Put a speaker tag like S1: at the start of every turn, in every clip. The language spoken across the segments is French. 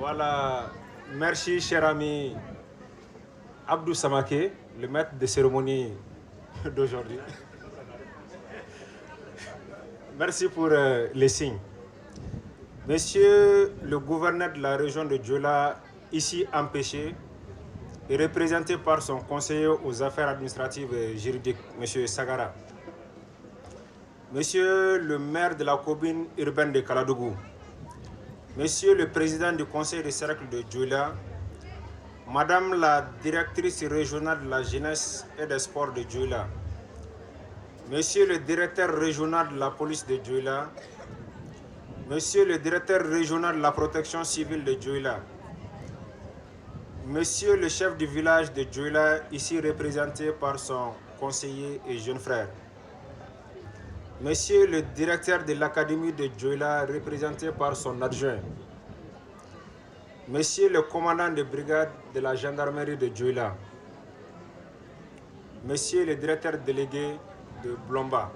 S1: Voilà, merci cher ami Abdou Samake, le maître de cérémonie d'aujourd'hui. Merci pour les signes. Monsieur le gouverneur de la région de Diola, ici empêché, et représenté par son conseiller aux affaires administratives et juridiques, M. Sagara. Monsieur le maire de la commune urbaine de Kaladougou, Monsieur le président du conseil de cercle de Diola, Madame la directrice régionale de la jeunesse et des sports de Diola, Monsieur le directeur régional de la police de Diola, Monsieur le directeur régional de la protection civile de Diola, Monsieur le chef du village de Diola, ici représenté par son conseiller et jeune frère, Monsieur le directeur de l'académie de Diola, représenté par son adjoint, Monsieur le commandant de brigade de la gendarmerie de Diola, Monsieur le directeur délégué de Blomba,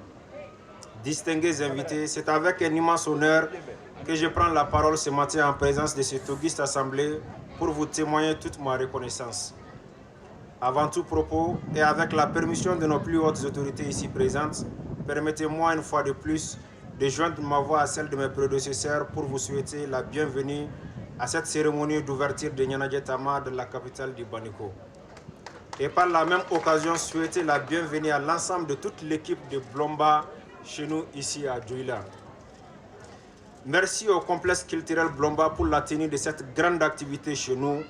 S1: distingués invités, c'est avec un immense honneur que je prends la parole ce matin en présence de cette auguste assemblée pour vous témoigner toute ma reconnaissance. Avant tout propos, et avec la permission de nos plus hautes autorités ici présentes, permettez-moi une fois de plus de joindre ma voix à celle de mes prédécesseurs pour vous souhaiter la bienvenue à cette cérémonie d'ouverture de Nianadjetama de la capitale du Baniko. Et par la même occasion, souhaiter la bienvenue à l'ensemble de toute l'équipe de Blomba chez nous ici à Dioula. Merci au complexe culturel Blomba pour la tenue de cette grande activité chez nous.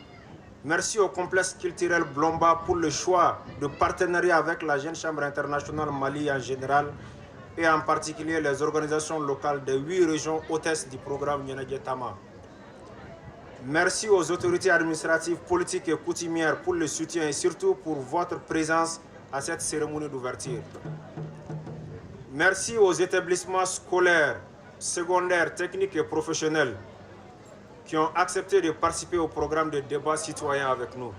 S1: Merci au complexe culturel Blomba pour le choix de partenariat avec la Jeune Chambre internationale Mali en général et en particulier les organisations locales des 8 régions hôtesses du programme Nianadjetama. Merci aux autorités administratives, politiques et coutumières pour le soutien et surtout pour votre présence à cette cérémonie d'ouverture. Merci aux établissements scolaires, secondaires, techniques et professionnels qui ont accepté de participer au programme de débat citoyen avec nous.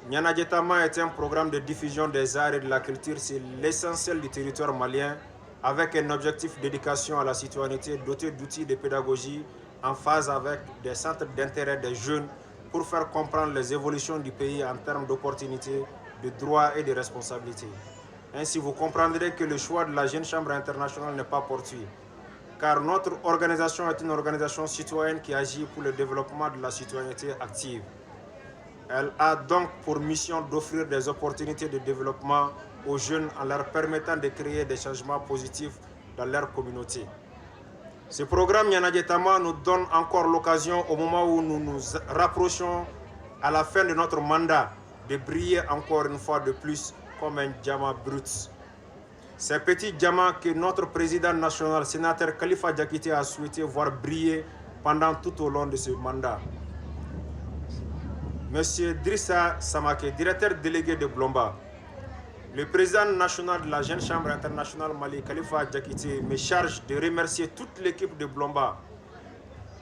S1: Nianadjetama est un programme de diffusion des arts et de la culture, c'est l'essentiel du territoire malien avec un objectif d'éducation à la citoyenneté doté d'outils de pédagogie en phase avec des centres d'intérêt des jeunes pour faire comprendre les évolutions du pays en termes d'opportunités, de droits et de responsabilités. Ainsi, vous comprendrez que le choix de la Jeune Chambre internationale n'est pas fortuit, car notre organisation est une organisation citoyenne qui agit pour le développement de la citoyenneté active. Elle a donc pour mission d'offrir des opportunités de développement aux jeunes en leur permettant de créer des changements positifs dans leur communauté. Ce programme Nianadjetama nous donne encore l'occasion, au moment où nous nous rapprochons à la fin de notre mandat, de briller encore une fois de plus comme un diamant brut. Ces petits diamants que notre président national, sénateur Khalifa Diakité, a souhaité voir briller pendant tout au long de ce mandat. Monsieur Drissa Samake, directeur délégué de Blomba, le président national de la Jeune Chambre internationale Mali, Khalifa Diakité, me charge de remercier toute l'équipe de Blomba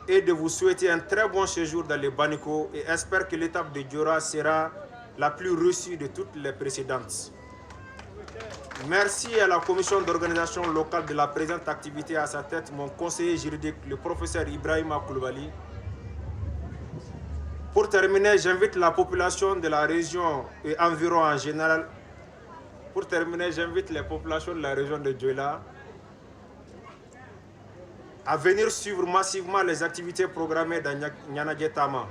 S1: et de vous souhaiter un très bon séjour dans les Baniko et espère que l'étape de Diora sera la plus reçue de toutes les précédentes. Merci à la commission d'organisation locale de la présente activité, à sa tête mon conseiller juridique, le professeur Ibrahima Koulibaly. Pour terminer, j'invite la population de la région et environ en général. Pour terminer, j'invite les populations de la région de Diola à venir suivre massivement les activités programmées dans Nianadjetama.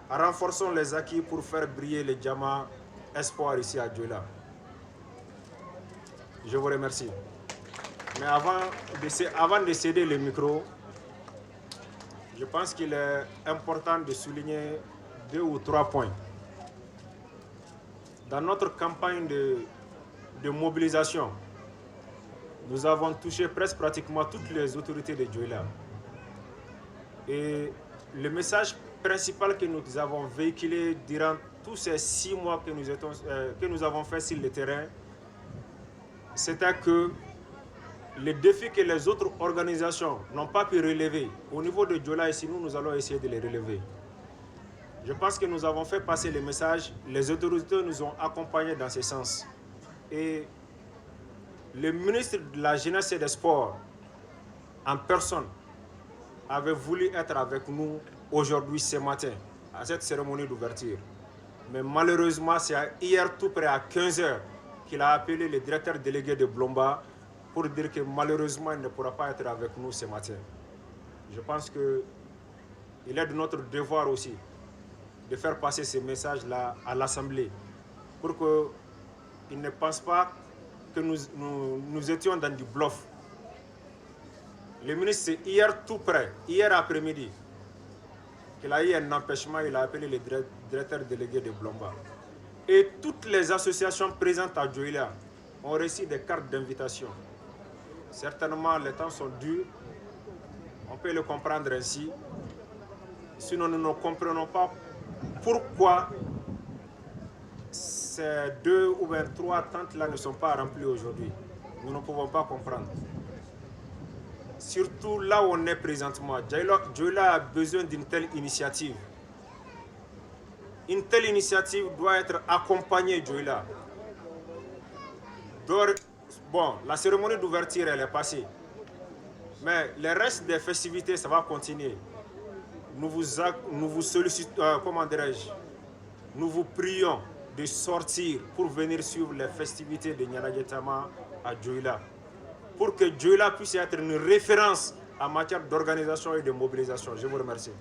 S1: Renforçons les acquis pour faire briller les diamants espoir ici à Diola. Je vous remercie. Mais avant de céder le micro, je pense qu'il est important de souligner 2 ou 3 points. Dans notre campagne de mobilisation, nous avons touché presque pratiquement toutes les autorités de Diola. Et le message principal que nous avons véhiculé durant tous ces 6 mois que nous avons fait sur le terrain, c'était que les défis que les autres organisations n'ont pas pu relever, au niveau de Diola ici, nous allons essayer de les relever. Je pense que nous avons fait passer le message, les autorités nous ont accompagnés dans ce sens. Et le ministre de la Jeunesse et des Sports, en personne, avait voulu être avec nous aujourd'hui, ce matin, à cette cérémonie d'ouverture. Mais malheureusement, c'est hier tout près à 15h qu'il a appelé le directeur délégué de Blomba pour dire que malheureusement, il ne pourra pas être avec nous ce matin. Je pense qu'il est de notre devoir aussi de faire passer ces messages-là à l'Assemblée pour qu'ils ne pensent pas que nous étions dans du bluff. Le ministre, c'est hier tout près, hier après-midi, qu'il a eu un empêchement, il a appelé le directeur délégué de Blomba. Et toutes les associations présentes à Dioula ont reçu des cartes d'invitation. Certainement, les temps sont durs, on peut le comprendre ainsi. Sinon, nous ne comprenons pas pourquoi ces 2 ou 3 tentes-là ne sont pas remplies aujourd'hui. Nous ne pouvons pas comprendre. Surtout là où on est présentement, Dioula a besoin d'une telle initiative. Une telle initiative doit être accompagnée, Dioula. Bon, la cérémonie d'ouverture, elle est passée. Mais le reste des festivités, ça va continuer. Nous vous sollicitons, comment dirais-je, nous vous prions de sortir pour venir suivre les festivités de Nyanagetama à Dioula, pour que Dioula puisse être une référence en matière d'organisation et de mobilisation. Je vous remercie.